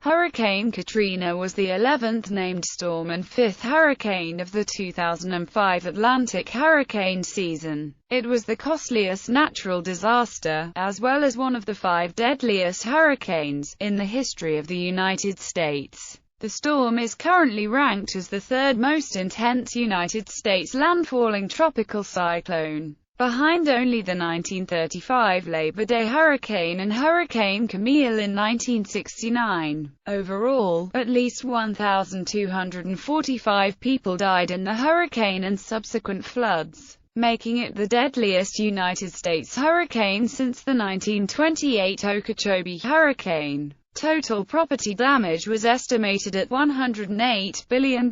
Hurricane Katrina was the 11th named storm and 5th hurricane of the 2005 Atlantic hurricane season. It was the costliest natural disaster, as well as one of the 5 deadliest hurricanes, in the history of the United States. The storm is currently ranked as the 3rd most intense United States landfalling tropical cyclone, behind only the 1935 Labor Day hurricane and Hurricane Camille in 1969. Overall, at least 1,245 people died in the hurricane and subsequent floods, making it the deadliest United States hurricane since the 1928 Okeechobee hurricane. Total property damage was estimated at $108 billion,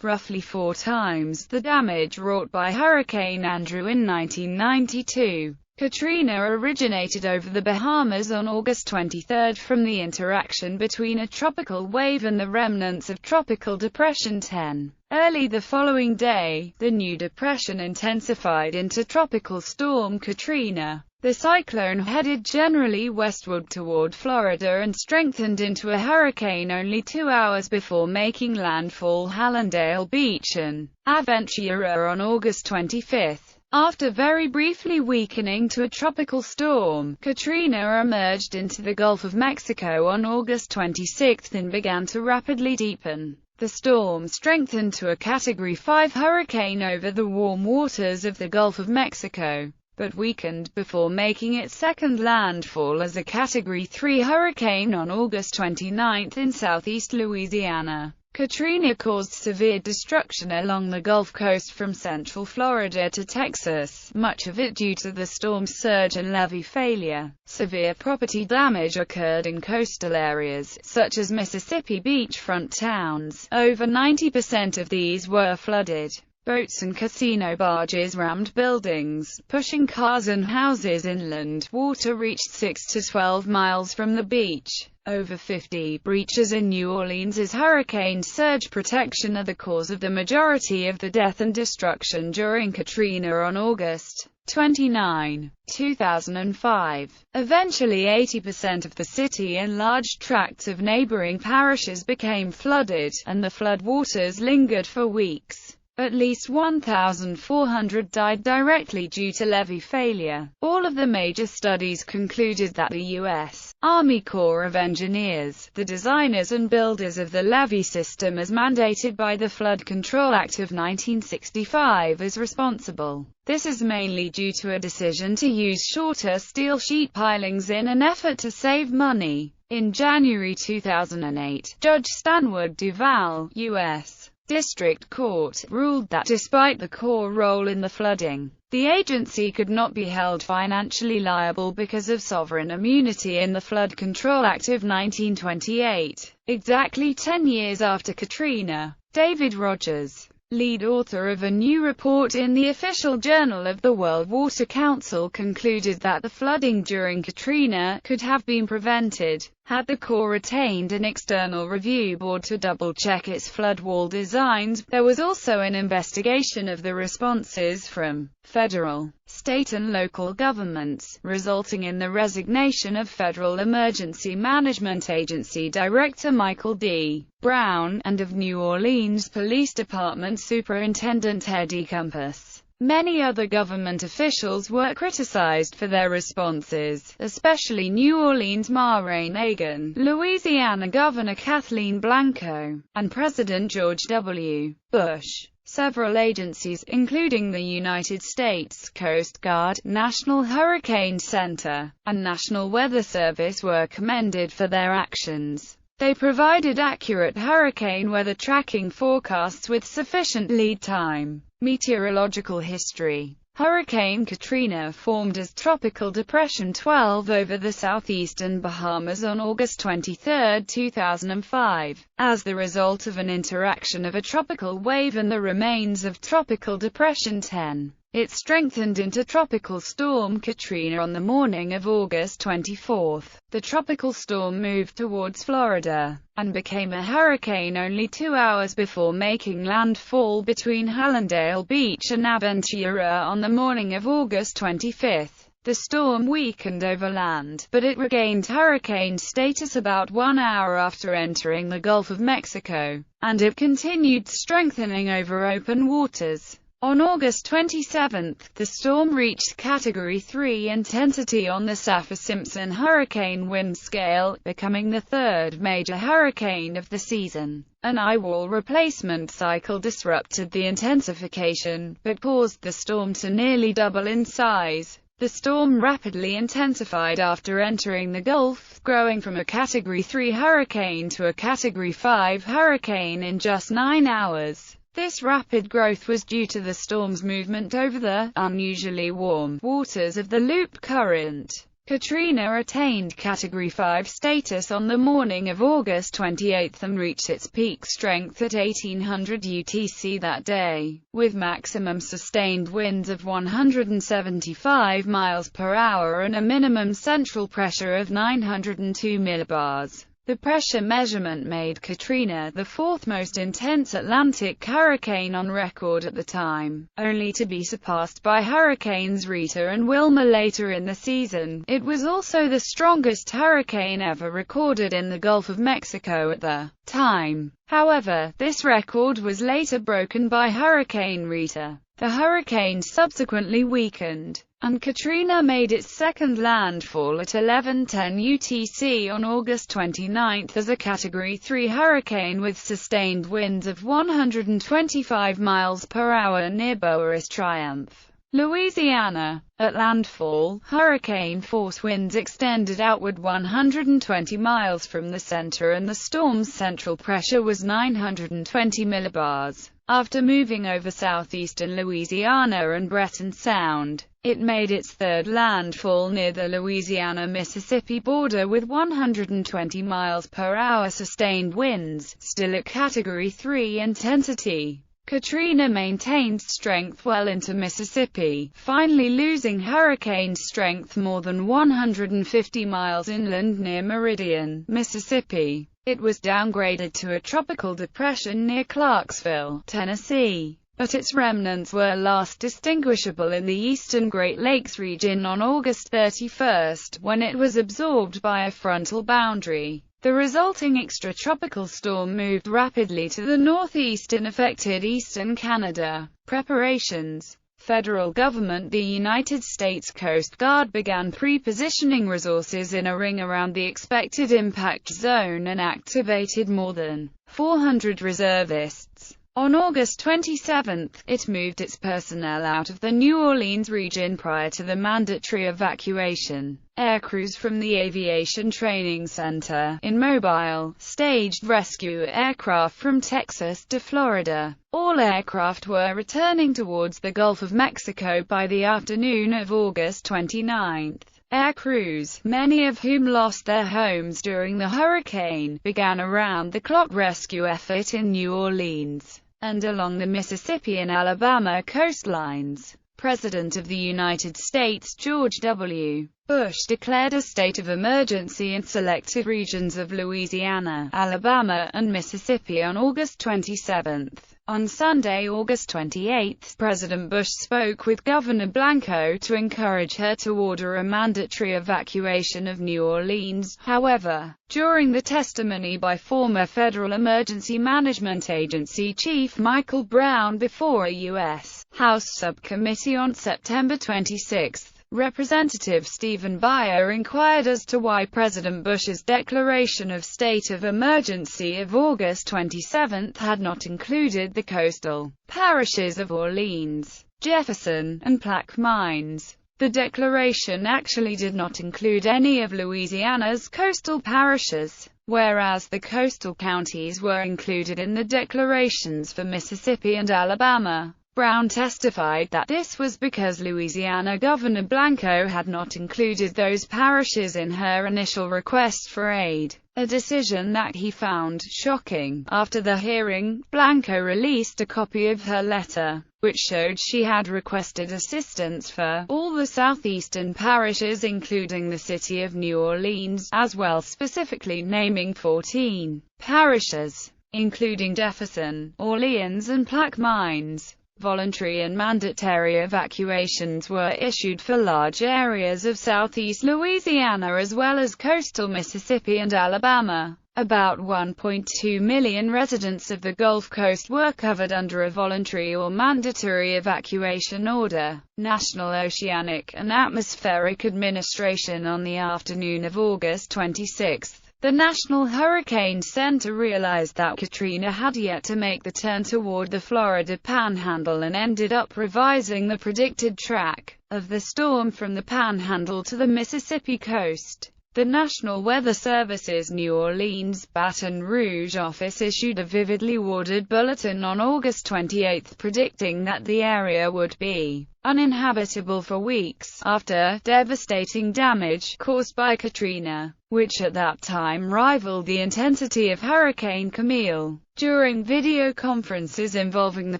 roughly 4 times the damage wrought by Hurricane Andrew in 1992. Katrina originated over the Bahamas on August 23 from the interaction between a tropical wave and the remnants of Tropical Depression 10. Early the following day, the new depression intensified into Tropical Storm Katrina. The cyclone headed generally westward toward Florida and strengthened into a hurricane only 2 hours before making landfall Hallandale Beach and Aventura on August 25. After very briefly weakening to a tropical storm, Katrina emerged into the Gulf of Mexico on August 26 and began to rapidly deepen. The storm strengthened to a Category 5 hurricane over the warm waters of the Gulf of Mexico, but weakened before making its second landfall as a Category 3 hurricane on August 29 in southeast Louisiana. Katrina caused severe destruction along the Gulf Coast from central Florida to Texas, much of it due to the storm's surge and levee failure. Severe property damage occurred in coastal areas, such as Mississippi beachfront towns. Over 90% of these were flooded. Boats and casino barges rammed buildings, pushing cars and houses inland. Water reached 6 to 12 miles from the beach. Over 50 breaches in New Orleans' hurricane surge protection are the cause of the majority of the death and destruction during Katrina on August 29, 2005. Eventually 80% of the city and large tracts of neighboring parishes became flooded, and the flood waters lingered for weeks. At least 1,400 died directly due to levee failure. All of the major studies concluded that the U.S. Army Corps of Engineers, the designers and builders of the levee system as mandated by the Flood Control Act of 1965, is responsible. This is mainly due to a decision to use shorter steel sheet pilings in an effort to save money. In January 2008, Judge Stanwood Duval, U.S. District Court, ruled that despite the Corps' role in the flooding, the agency could not be held financially liable because of sovereign immunity in the Flood Control Act of 1928. Exactly 10 years after Katrina, David Rogers, lead author of a new report in the Official Journal of the World Water Council, concluded that the flooding during Katrina could have been prevented had the Corps retained an external review board to double-check its flood wall designs. There was also an investigation of the responses from federal, state and local governments, resulting in the resignation of Federal Emergency Management Agency Director Michael D. Brown, and of New Orleans Police Department Superintendent Eddie Compass. Many other government officials were criticized for their responses, especially New Orleans Mayor Ray Nagin, Louisiana Governor Kathleen Blanco, and President George W. Bush. Several agencies, including the United States Coast Guard, National Hurricane Center, and National Weather Service, were commended for their actions. They provided accurate hurricane weather tracking forecasts with sufficient lead time. Meteorological history. Hurricane Katrina formed as Tropical Depression 12 over the southeastern Bahamas on August 23, 2005, as the result of an interaction of a tropical wave and the remains of Tropical Depression 10. It strengthened into Tropical Storm Katrina on the morning of August 24. The tropical storm moved towards Florida, and became a hurricane only 2 hours before making landfall between Hallandale Beach and Aventura on the morning of August 25. The storm weakened over land, but it regained hurricane status about 1 hour after entering the Gulf of Mexico, and it continued strengthening over open waters. On August 27, the storm reached Category 3 intensity on the Saffir-Simpson hurricane wind scale, becoming the third major hurricane of the season. An eye-wall replacement cycle disrupted the intensification, but caused the storm to nearly double in size. The storm rapidly intensified after entering the Gulf, growing from a Category 3 hurricane to a Category 5 hurricane in just 9 hours. This rapid growth was due to the storm's movement over the unusually warm waters of the Loop Current. Katrina attained Category 5 status on the morning of August 28 and reached its peak strength at 1800 UTC that day, with maximum sustained winds of 175 miles per hour and a minimum central pressure of 902 millibars. The pressure measurement made Katrina the fourth most intense Atlantic hurricane on record at the time, only to be surpassed by Hurricanes Rita and Wilma later in the season. It was also the strongest hurricane ever recorded in the Gulf of Mexico at the time. However, this record was later broken by Hurricane Rita. The hurricane subsequently weakened, and Katrina made its second landfall at 11:10 UTC on August 29 as a Category 3 hurricane with sustained winds of 125 miles per hour near Boas Triumph, Louisiana. At landfall, hurricane force winds extended outward 120 miles from the center and the storm's central pressure was 920 millibars. After moving over southeastern Louisiana and Breton Sound, it made its third landfall near the Louisiana-Mississippi border with 120 miles per hour sustained winds, still at Category 3 intensity. Katrina maintained strength well into Mississippi, finally losing hurricane strength more than 150 miles inland near Meridian, Mississippi. It was downgraded to a tropical depression near Clarksville, Tennessee, but its remnants were last distinguishable in the eastern Great Lakes region on August 31, when it was absorbed by a frontal boundary. The resulting extratropical storm moved rapidly to the northeast and affected eastern Canada. Preparations. Federal government. The United States Coast Guard began pre-positioning resources in a ring around the expected impact zone and activated more than 400 reservists. On August 27, it moved its personnel out of the New Orleans region prior to the mandatory evacuation. Aircrews from the Aviation Training Center in Mobile staged rescue aircraft from Texas to Florida. All aircraft were returning towards the Gulf of Mexico by the afternoon of August 29. Aircrews, many of whom lost their homes during the hurricane, began a round-the-clock rescue effort in New Orleans and along the Mississippi and Alabama coastlines. President of the United States George W. Bush declared a state of emergency in selected regions of Louisiana, Alabama, and Mississippi on August 27. On Sunday, August 28, President Bush spoke with Governor Blanco to encourage her to order a mandatory evacuation of New Orleans. However, during the testimony by former Federal Emergency Management Agency Chief Michael Brown before a U.S. House subcommittee on September 26, Representative Stephen Buyer inquired as to why President Bush's declaration of state of emergency of August 27 had not included the coastal parishes of Orleans, Jefferson, and Plaquemines. The declaration actually did not include any of Louisiana's coastal parishes, whereas the coastal counties were included in the declarations for Mississippi and Alabama. Brown testified that this was because Louisiana Governor Blanco had not included those parishes in her initial request for aid, a decision that he found shocking. After the hearing, Blanco released a copy of her letter, which showed she had requested assistance for all the southeastern parishes including the city of New Orleans, as well, specifically naming 14 parishes, including Jefferson, Orleans and Plaquemines. Voluntary and mandatory evacuations were issued for large areas of southeast Louisiana as well as coastal Mississippi and Alabama. About 1.2 million residents of the Gulf Coast were covered under a voluntary or mandatory evacuation order. National Oceanic and Atmospheric Administration. On the afternoon of August 26, the National Hurricane Center realized that Katrina had yet to make the turn toward the Florida Panhandle and ended up revising the predicted track of the storm from the Panhandle to the Mississippi coast. The National Weather Service's New Orleans, Baton Rouge office issued a vividly worded bulletin on August 28 predicting that the area would be uninhabitable for weeks after devastating damage caused by Katrina, which at that time rivaled the intensity of Hurricane Camille. During video conferences involving the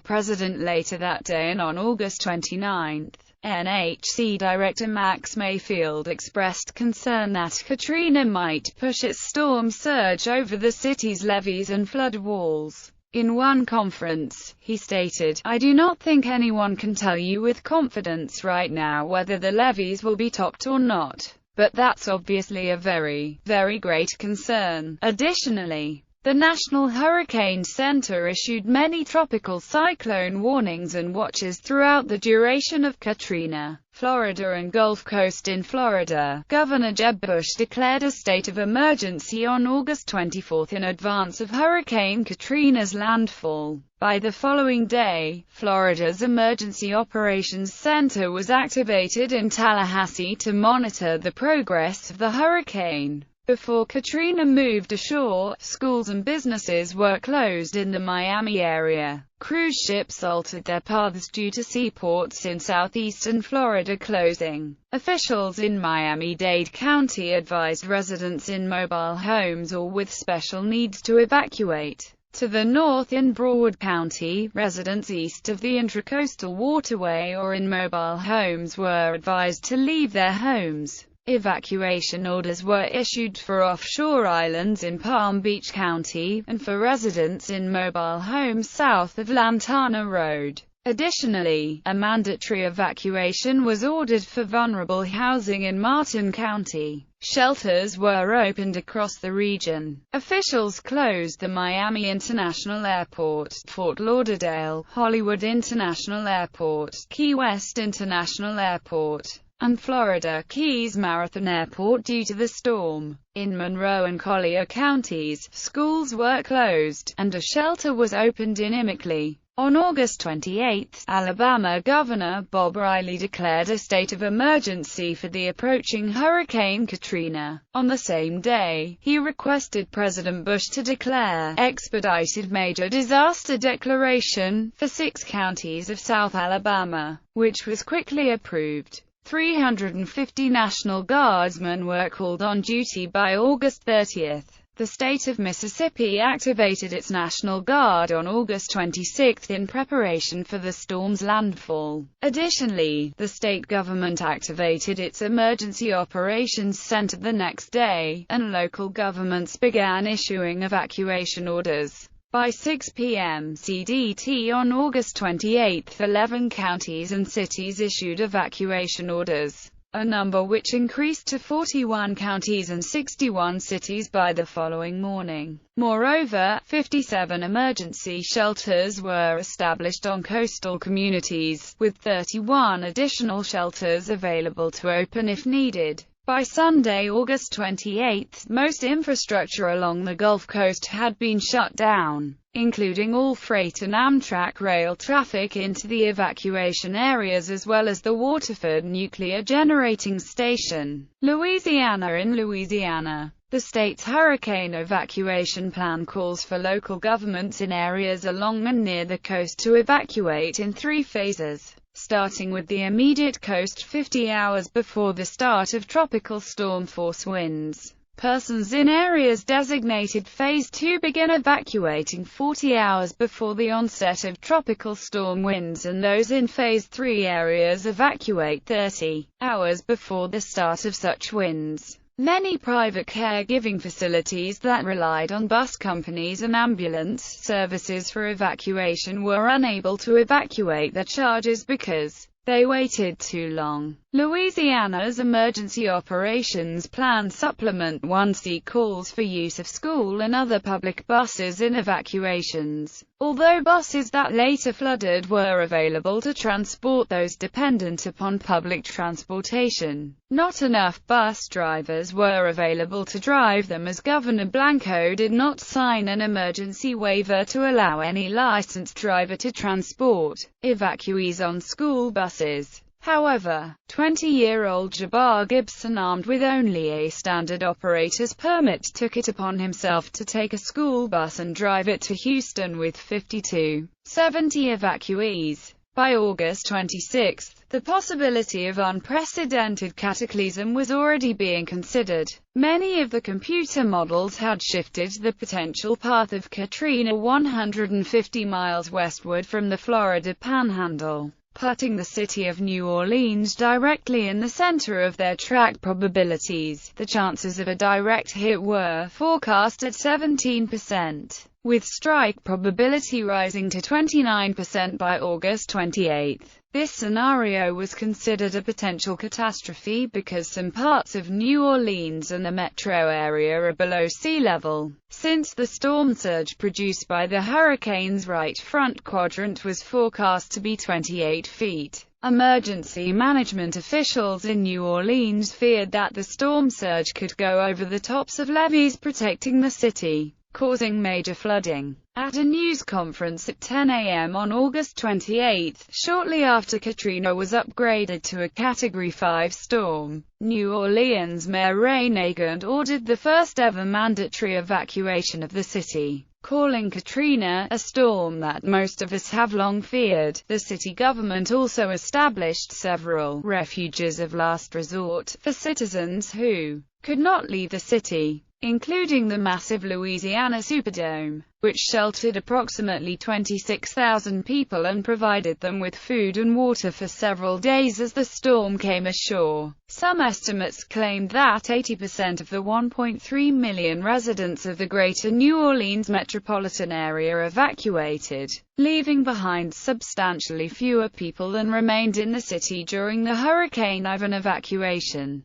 president later that day and on August 29, NHC Director Max Mayfield expressed concern that Katrina might push its storm surge over the city's levees and flood walls. In one conference, he stated, "I do not think anyone can tell you with confidence right now whether the levees will be topped or not, but that's obviously a very, very great concern." Additionally, the National Hurricane Center issued many tropical cyclone warnings and watches throughout the duration of Katrina. Florida and Gulf Coast. In Florida, Governor Jeb Bush declared a state of emergency on August 24 in advance of Hurricane Katrina's landfall. By the following day, Florida's Emergency Operations Center was activated in Tallahassee to monitor the progress of the hurricane. Before Katrina moved ashore, schools and businesses were closed in the Miami area. Cruise ships altered their paths due to seaports in southeastern Florida closing. Officials in Miami-Dade County advised residents in mobile homes or with special needs to evacuate. To the north in Broward County, residents east of the Intracoastal Waterway or in mobile homes were advised to leave their homes. Evacuation orders were issued for offshore islands in Palm Beach County, and for residents in mobile homes south of Lantana Road. Additionally, a mandatory evacuation was ordered for vulnerable housing in Martin County. Shelters were opened across the region. Officials closed the Miami International Airport, Fort Lauderdale, Hollywood International Airport, Key West International Airport, and Florida Keys Marathon Airport due to the storm. In Monroe and Collier counties, schools were closed, and a shelter was opened in Immokalee. On August 28, Alabama Governor Bob Riley declared a state of emergency for the approaching Hurricane Katrina. On the same day, he requested President Bush to declare expedited major disaster declaration for 6 counties of South Alabama, which was quickly approved. 350 National Guardsmen were called on duty by August 30. The state of Mississippi activated its National Guard on August 26 in preparation for the storm's landfall. Additionally, the state government activated its Emergency Operations Center the next day, and local governments began issuing evacuation orders. By 6 p.m. CDT on August 28, 11 counties and cities issued evacuation orders, a number which increased to 41 counties and 61 cities by the following morning. Moreover, 57 emergency shelters were established on coastal communities, with 31 additional shelters available to open if needed. By Sunday, August 28, most infrastructure along the Gulf Coast had been shut down, including all freight and Amtrak rail traffic into the evacuation areas as well as the Waterford Nuclear Generating Station. Louisiana. In Louisiana, the state's hurricane evacuation plan calls for local governments in areas along and near the coast to evacuate in 3 phases. Starting with the immediate coast 50 hours before the start of tropical storm force winds. Persons in areas designated Phase 2 begin evacuating 40 hours before the onset of tropical storm winds, and those in Phase 3 areas evacuate 30 hours before the start of such winds. Many private caregiving facilities that relied on bus companies and ambulance services for evacuation were unable to evacuate their charges because they waited too long. Louisiana's Emergency Operations Plan Supplement 1C calls for use of school and other public buses in evacuations. Although buses that later flooded were available to transport those dependent upon public transportation, not enough bus drivers were available to drive them, as Governor Blanco did not sign an emergency waiver to allow any licensed driver to transport evacuees on school buses. However, 20-year-old Jabbar Gibson, armed with only a standard operator's permit, took it upon himself to take a school bus and drive it to Houston with 70 evacuees. By August 26, the possibility of unprecedented cataclysm was already being considered. Many of the computer models had shifted the potential path of Katrina 150 miles westward from the Florida Panhandle, putting the city of New Orleans directly in the center of their track probabilities. The chances of a direct hit were forecast at 17%, with strike probability rising to 29% by August 28. This scenario was considered a potential catastrophe because some parts of New Orleans and the metro area are below sea level. Since the storm surge produced by the hurricane's right front quadrant was forecast to be 28 feet, emergency management officials in New Orleans feared that the storm surge could go over the tops of levees protecting the city, causing major flooding. At a news conference at 10 a.m. on August 28, shortly after Katrina was upgraded to a Category 5 storm, New Orleans Mayor Ray Nagin ordered the first-ever mandatory evacuation of the city, calling Katrina a storm that most of us have long feared. The city government also established several refuges of last resort for citizens who could not leave the city, including the massive Louisiana Superdome, which sheltered approximately 26,000 people and provided them with food and water for several days as the storm came ashore. Some estimates claimed that 80% of the 1.3 million residents of the greater New Orleans metropolitan area evacuated, leaving behind substantially fewer people than remained in the city during the Hurricane Ivan evacuation.